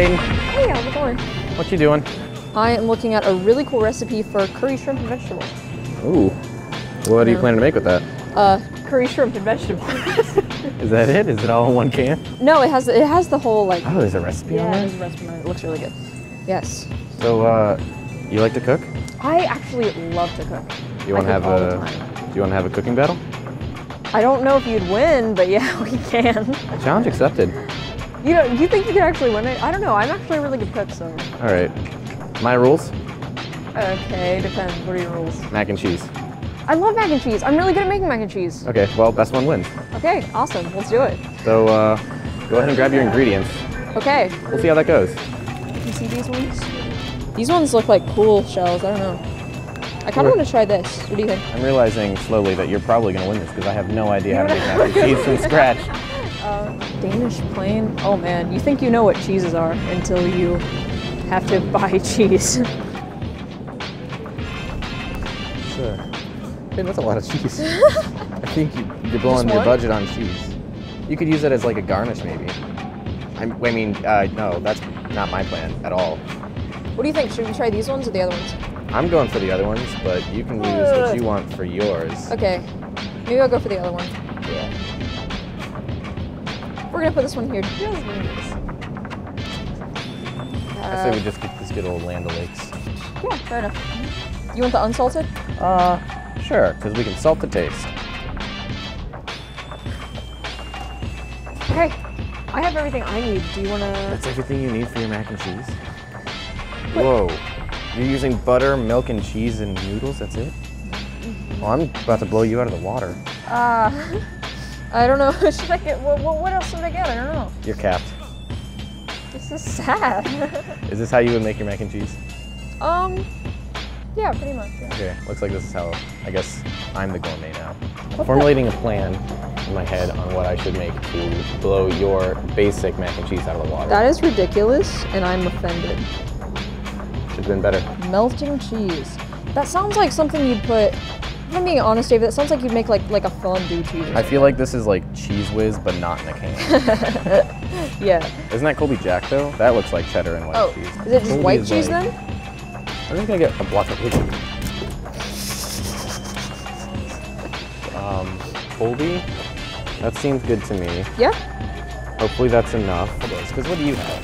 Peyton. Hey, how's it going? What you doing? I am looking at a really cool recipe for curry shrimp and vegetables. Ooh. What are you planning to make with that? Curry shrimp and vegetables. Is that it? Is it all in one can? No, it has the whole like. Oh, there's a recipe on Yeah, there? there's a recipe on it. It looks really good. Yes. So, you like to cook? I actually love to cook. You want to have all the a? time. Do you want to have a cooking battle? I don't know if you'd win, but yeah, we can. Challenge accepted. You think you can actually win it? I don't know. I'm actually a really good cook, so. All right. My rules? Okay, depends. What are your rules? Mac and cheese. I love mac and cheese. I'm really good at making mac and cheese. Okay, well, best one wins. Okay, awesome. Let's do it. So, go ahead and grab your ingredients. Okay. We'll see how that goes. You see these ones? These ones look like cool shells. I don't know. I kind of want to try this. What do you think? I'm realizing slowly that you're probably going to win this because I have no idea how to make mac and cheese from scratch. Danish plain. Oh man, you think you know what cheeses are until you have to buy cheese. Hey, that's a lot of cheese. I think you're blowing your budget on cheese. You could use it as like a garnish maybe. No, that's not my plan at all. What do you think? Should we try these ones or the other ones? I'm going for the other ones, but you can use what you want for yours. Okay, maybe I'll go for the other one. Yeah. We're gonna put this one here. I say we just get this good old Land O'Lakes. Yeah, fair enough. You want the unsalted? Sure, because we can salt the taste. Okay, I have everything I need. Do you wanna? That's everything you need for your mac and cheese? Whoa. You're using butter, milk, and cheese and noodles? That's it? Well, I'm about to blow you out of the water. I don't know. Should I get? What else should I get? I don't know. You're capped. This is sad. Is this how you would make your mac and cheese? Yeah, pretty much. Yeah. Okay, looks like this is how, I guess, I'm the gourmet now. Formulating a plan in my head on what I should make to blow your basic mac and cheese out of the water. That is ridiculous, and I'm offended. Should've been better. Melting cheese. That sounds like something you'd put. If I'm being honest, David, that sounds like you'd make like a fondue cheese. I feel like this is like Cheese Whiz, but not in a can. Yeah. Isn't that Colby Jack though? That looks like cheddar and white cheese. Is it just Colby white is cheese like, then? I think I get a block of bacon. Colby? That seems good to me. Yeah. Hopefully that's enough. Because what do you have?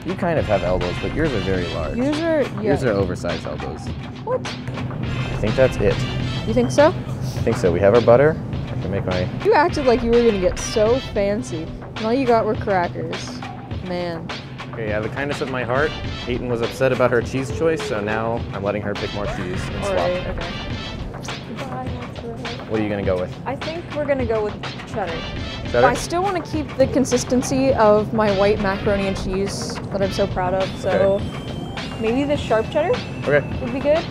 You kind of have elbows, but yours are very large. Yours are oversized elbows. What? I think that's it. You think so? I think so. We have our butter. I can make my... You acted like you were gonna get so fancy. And all you got were crackers. Man. Okay, out of the kindness of my heart, Peyton was upset about her cheese choice, so now I'm letting her pick more cheese and swap. Alright, okay. What are you gonna go with? I think we're gonna go with cheddar. Cheddar? I still want to keep the consistency of my white macaroni and cheese that I'm so proud of, so maybe the sharp cheddar would be good.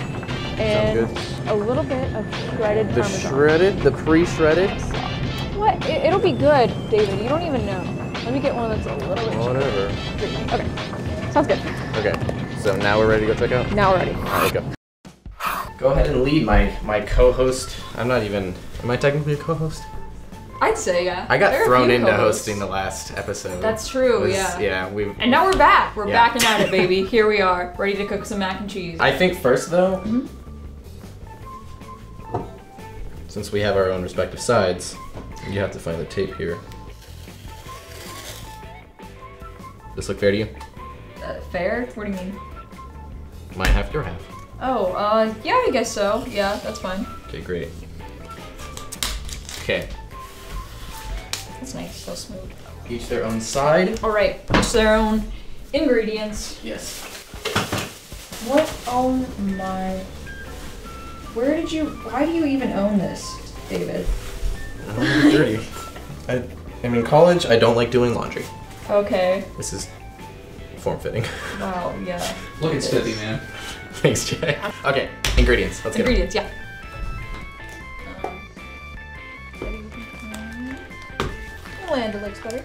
And a little bit of shredded Parmesan. The pre-shredded? What? It'll be good, David. You don't even know. Let me get one that's a little bit Whatever. Okay. Sounds good. Okay. So now we're ready to go check out? Now we're ready. All right, let's go. Go ahead and lead my co-host. Am I technically a co-host? I'd say, yeah. I got thrown into hosting the last episode. That's true, yeah. Yeah, And now we're back. We're back and at it, baby. Here we are, ready to cook some mac and cheese. I think first though, since we have our own respective sides, you have to find the tape here. This look fair to you? Fair? What do you mean? My half, your half. Oh, yeah, I guess so. Yeah, that's fine. Okay, great. Okay. That's nice, so smooth. Each their own side. All right, each their own ingredients. Yes. What? Oh my. Why do you even own this, David? I don't want to be dirty. I'm in college, I don't like doing laundry. Okay. This is form-fitting. Wow, yeah. Look, it's filthy, man. Thanks, Jay. Okay, ingredients. Let's get them. Ingredients, yeah. Land O'Lakes butter.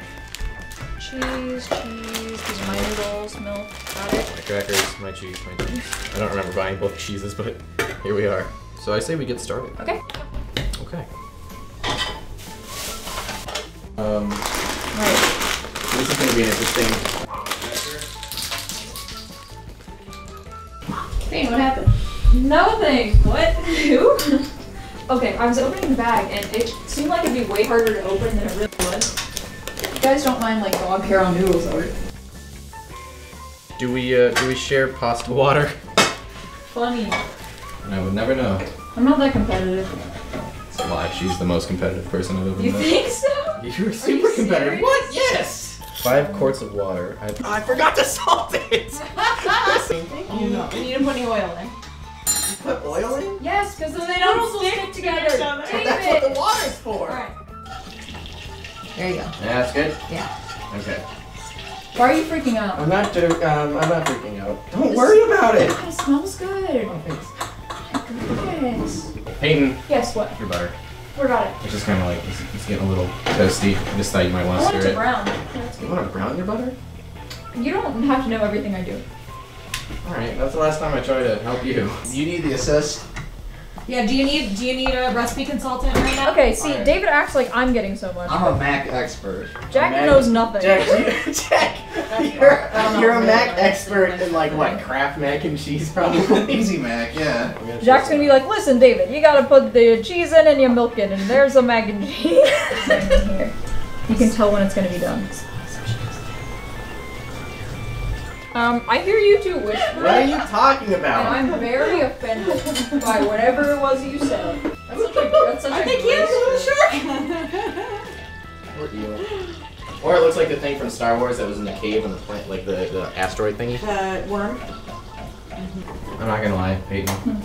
Cheese. These are my noodles, milk. Got it. My crackers, my cheese, my cheese. I don't remember buying both cheeses, but here we are. So I say we get started. Okay. Okay. Right. This is gonna be an interesting. Hey, what happened? Nothing. What? Who? Okay, I was opening the bag and it seemed like it'd be way harder to open than it really was. You guys don't mind like dog hair on noodles, though? Do we share pasta water? Funny. And I would never know. I'm not that competitive. It's a lie. She's the most competitive person I've ever met. You think so? You were super competitive. What? Yes. 5 quarts of water. I forgot to salt it. Thank you. No, we need to put any oil in. You put oil in? Yes, because then they don't stick together. But that's what the water's for. All right. There you go. Yeah, that's good. Yeah. Okay. Why are you freaking out? I'm not freaking out. Don't worry about it. It smells good. Oh, thanks. Yes. Peyton. Yes, what? Your butter. What about it? It's just kind of like, it's getting a little toasty. I just thought you might want I to want stir it to brown. That's You good. want to brown your butter? You don't have to know everything I do. Alright, that's the last time I tried to help you. You need the assist. Yeah, do you need a recipe consultant right now? Okay, see, Alright. David acts like I'm getting so much. I'm a Mac expert. Jack knows nothing. Jack, you're a Mac expert in like what, Kraft mac and cheese probably? Easy Mac, yeah. Jack's gonna be like, listen, David, you gotta put the cheese in and you milk it, and there's a mac and cheese. Here. You can tell when it's gonna be done. I hear you two whispering. What are you talking And about? I'm very offended by whatever it was you said. That's such a Or eel. Or it looks like the thing from Star Wars that was in the cave on the planet, like the asteroid thingy. Worm. I'm not gonna lie, Peyton.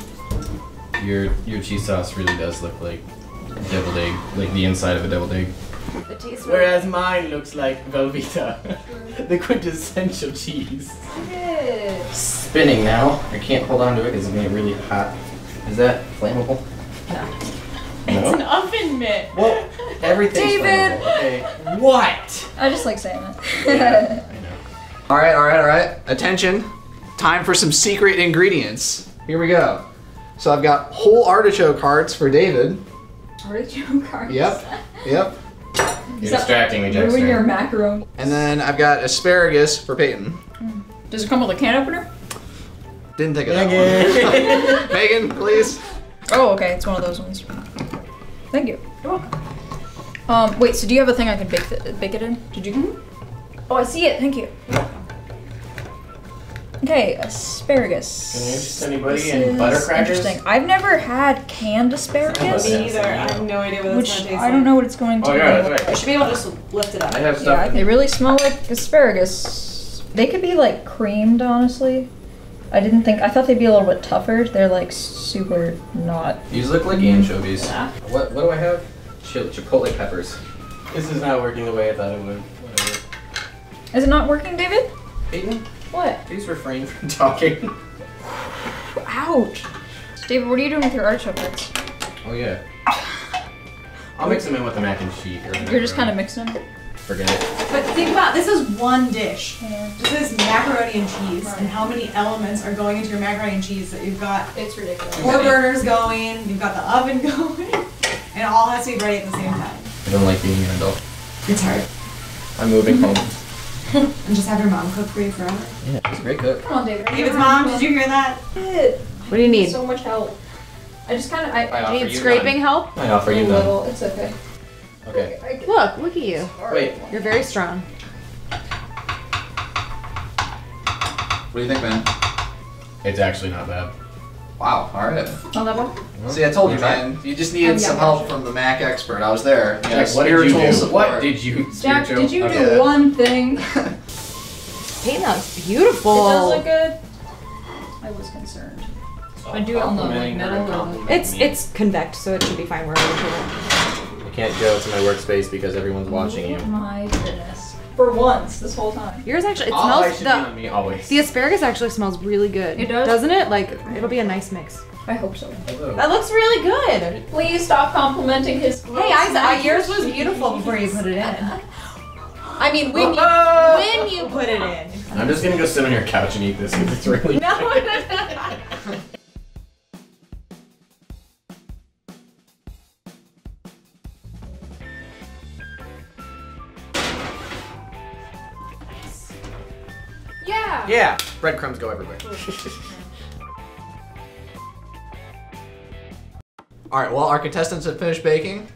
Your cheese sauce really does look like deviled egg, like the inside of a deviled egg. It tastes Whereas mine looks like Velveeta, the quintessential cheese. Yes. Spinning now. I can't hold on to it because it's getting really hot. Is that flammable? It's an No. oven mitt. Well, everything's David! flammable. Okay. What? I just like saying that. Yeah, I know. Alright. Attention. Time for some secret ingredients. Here we go. So I've got whole artichoke hearts for David. Artichoke hearts. Yep. You're distracting me, Jackson. Ruin your macaroni. And then I've got asparagus for Peyton. Does it come with a can opener? Didn't think of that one. Megan, please. Oh, okay, it's one of those ones. Thank you. You're welcome. Wait, so do you have a thing I can bake it in? Did you? Oh, I see it. Thank you. Okay, asparagus. Can you just anybody This and is butter crackers? Interesting. I've never had canned asparagus, Me either. I have no idea what this which one tastes I don't know what it's going to. Oh yeah, that's I right. should be able to just lift it up. I have Yeah, stuff. they really smell like asparagus. They could be like creamed, honestly. I thought they'd be a little bit tougher. They're like super not. These look like anchovies. Yeah. What do I have? Chipotle peppers. This is not working the way I thought it would. Whatever. Is it not working, David? Peyton, What? please refrain from talking. Ouch. David, what are you doing with your artichoke hearts? Oh yeah. I'll mix them in with the mac and cheese. You're just kind of mixing them? Forget it. But think about this is one dish. Yeah. This is macaroni and cheese, and how many elements are going into your macaroni and cheese that you've got It's ridiculous. 4 burners going, you've got the oven going, and it all has to be ready at the same time. I don't like being an adult. It's hard. I'm moving home. And just have your mom cook for you forever. Yeah, it's a great cook. Come on, David. David's mom, did you hear that? What do you need? So much help. I just kind of. I offer Need you scraping none. help? I offer a you none. little. It's okay. Okay. Look at you. Wait. You're very strong. What do you think, man? It's actually not bad. Wow, alright. On that one? See, I told you, Okay. man. You just needed some yeah, help sure. from the Mac expert. I was there. You Jack, know, what did you spiritual do? support. What did you Jack, spiritual- did you Okay. do one thing? Peyton, that looks beautiful. It does look good. I was concerned. I do it on the like, Complimenting her, metal or the. complimenting me. It's convect, so it should be fine wherever you put it. I can't go to my workspace because everyone's watching you. Oh my goodness. For once, this whole time. Yours actually, it All eyes smells, should be on me always. the asparagus actually smells really good. It does? Doesn't it? Like, it'll be a nice mix. I hope so. Hello. That looks really good. Please stop complimenting his. Hey, yours was beautiful before you put it in. I mean, when you put it in. I'm just gonna go sit on your couch and eat this because it's really No. Yeah. Yeah. Breadcrumbs go everywhere. All right. Well, our contestants have finished baking.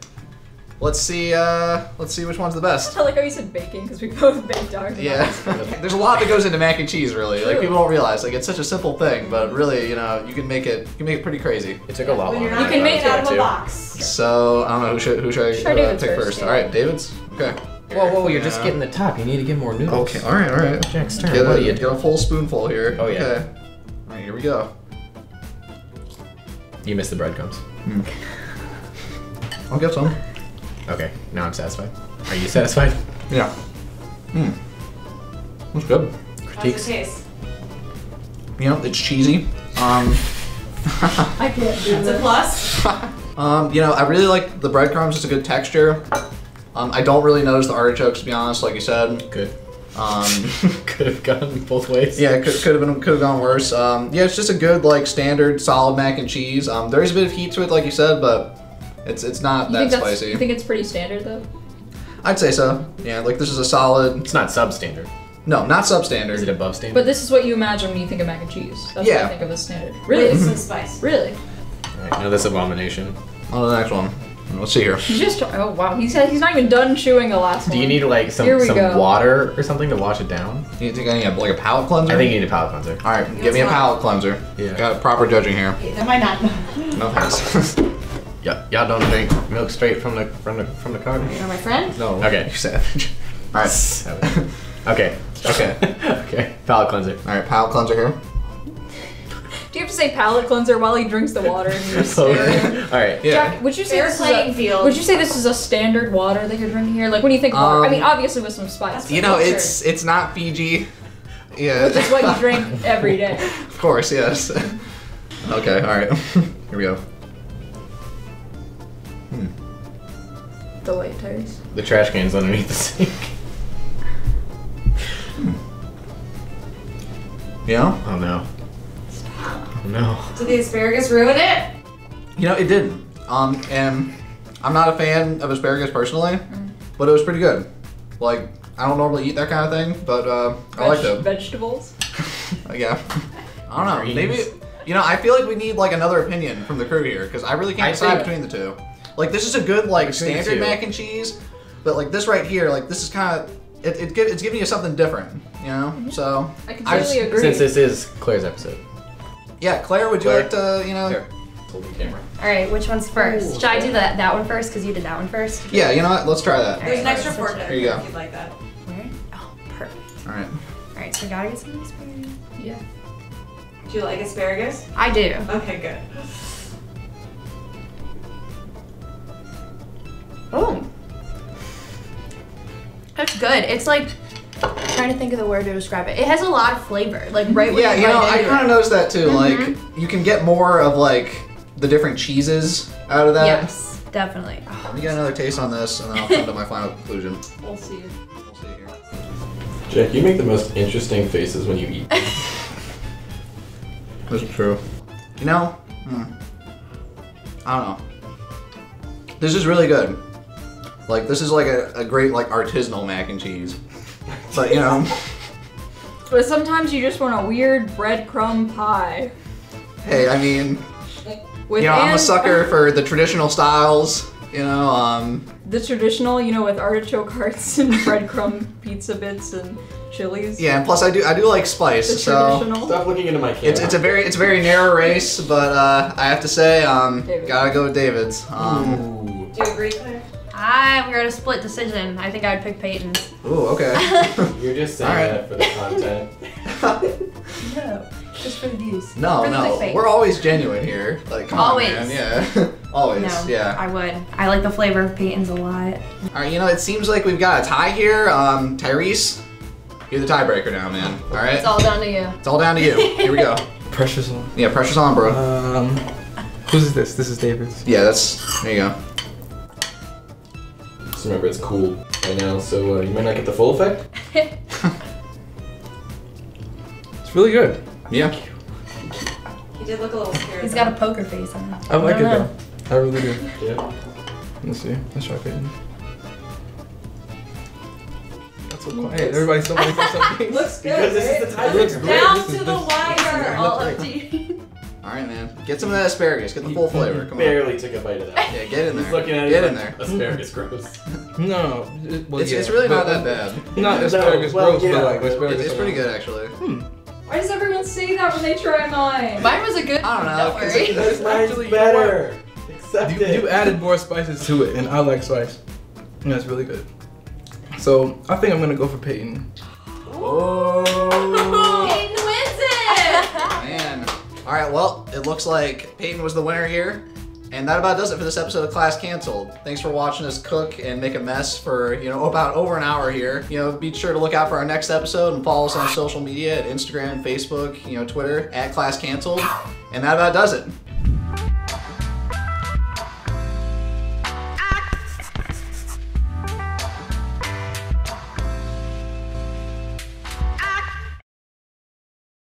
Let's see which one's the best. I like how you said baking because we both baked ours. Yeah. There's a lot that goes into mac and cheese, really. Like people don't realize. Like it's such a simple thing, but really, you know, you can make it pretty crazy. It took a lot longer. You can make it out of a box. So I don't know who should I pick first. Yeah. All right, David's. Okay. Whoa, you're just getting the top. You need to get more noodles. Okay. All right. Jack's turn. Get a full spoonful here. Oh yeah. Okay. All right, here we go. You missed the breadcrumbs. I'll get some. Okay, now I'm satisfied. Are you satisfied? Yeah. That's good. Critiques. Taste. You know, it's cheesy. I can't do That's a plus. You know, I really like the breadcrumbs. It's a good texture. I don't really notice the artichokes, to be honest. Like you said. Good. Could have gone both ways. Yeah, could have gone worse. Yeah, it's just a good like standard solid mac and cheese. There is a bit of heat to it, like you said, but it's not that spicy. You think it's pretty standard though? I'd say so. Yeah, like this is a solid. It's not substandard. No, not substandard. Is it above standard? But this is what you imagine when you think of mac and cheese. That's what I think of as standard. Really? With some spice. Really? Alright, now this abomination. On to the next one. Let's see here. He's just oh wow, he's not even done chewing the last one. Do you need like some water or something to wash it down? You think I need like a palate cleanser? I think you need a palate cleanser. All right, give me a palate cleanser. Yeah. Got proper judging here. Am I not? No thanks. Y'all don't drink milk straight from the carton? You're my friend? No. Okay. You savage. All right. Savage. Okay. Okay. Palate cleanser. All right, palate cleanser here. Do you have to say palate cleanser while he drinks the water and you're staring? All right. Yeah. Jack, would you say Would you say this is a standard water that you're drinking here? Like when you think of water, I mean obviously with some spice. You know, it's not Fiji. Yeah. Which is what you drink every day. Of course, yes. Okay, all right. Here we go. The white taste. The trash can's underneath the sink. Yeah? Oh no. Oh no. Did the asparagus ruin it? You know, it didn't. And I'm not a fan of asparagus personally, but it was pretty good. Like, I don't normally eat that kind of thing, but I liked it. Vegetables? Yeah. I don't know. Maybe, you know, I feel like we need like another opinion from the crew here, because I really can't decide between the two. Like, this is a good like standard mac and cheese, but like this right here, like this is kind of, it's giving you something different, you know? So I completely agree. Since this is Claire's episode. Yeah, Claire, would you like to, you know? Here, hold the camera. All right, which one's first? Should I do that one first because you did that one first? Yeah, you know what? Let's try that. There's an extra fork there. Here you go. If you'd like that. Where? Oh, perfect. All right. All right, so we gotta get some asparagus. Yeah. Do you like asparagus? I do. Okay, good. Oh. That's good. It's like, I'm trying to think of the word to describe it. It has a lot of flavor, like right when Yeah, you know, I kind of noticed that too. Mm-hmm. Like, you can get more of like the different cheeses out of that. Yes, definitely. Let me get another taste on this, and then I'll come to my final conclusion. We'll see. We'll see here. Jack, you make the most interesting faces when you eat. This is true. You know, I don't know. This is really good. Like, this is like a great like artisanal mac and cheese. But you know. But sometimes you just want a weird breadcrumb pie. Hey, I mean, With you know, I'm a sucker for the traditional styles. You know, the traditional, you know, with artichoke hearts and breadcrumb pizza bits and chilies. yeah, and plus I do like spice. The So traditional. Stop looking into my camera. it's a very narrow race, but I have to say, David. gotta go with David's. Ooh. Do you agree, Claire? We're at a split decision. I think I would pick Peyton's. Ooh, okay. You're just saying that for the content. No, just for the views. No, For the no, clickbait. we're always genuine here. Like, come Always. on, man. Yeah, always. No, Yeah. I would. I like the flavor of Peyton's a lot. All right, you know, it seems like we've got a tie here. Tyrese, you're the tiebreaker now, man. All right. It's all down to you. It's all down to you. Here we go. Pressure's on. Yeah, pressure's on, bro. Whose is this? This is David's. Yeah, that's. There you go. Just remember, it's cool right now, so you might not get the full effect. It's really good. Yeah. He did look a little scared. He's got a poker face on it. I like it know. though. I really do. Yeah. Let's see. Let's try Peyton. That's so quiet. Everybody's so ready for something. Looks good. Because this is the time. It looks great. Down This to is- the this- wire. this All looks up great. to you. All right, man. Get some of that asparagus. Get the full flavor. Come on. Barely took a bite of that. Yeah, get in He's there. looking at it Get like, in there. asparagus gross. No. Well, It's, yeah, it's really not but- that bad. Not asparagus well, gross, yeah, but like but asparagus. It's pretty good, actually. Why does everyone say that when they try mine? Mine was a good. I don't know, Don't 'cause worry. Because mine's Actually, you know better. Accept it. You added more spices to it, and I like spice. And that's really good. So I think I'm gonna go for Peyton. Oh, Peyton wins it. man. All right, well, it looks like Peyton was the winner here. And that about does it for this episode of Class Canceled. Thanks for watching us cook and make a mess for, about over an hour here. Be sure to look out for our next episode and follow us on social media at Instagram, Facebook, Twitter, at Class Canceled. And that about does it.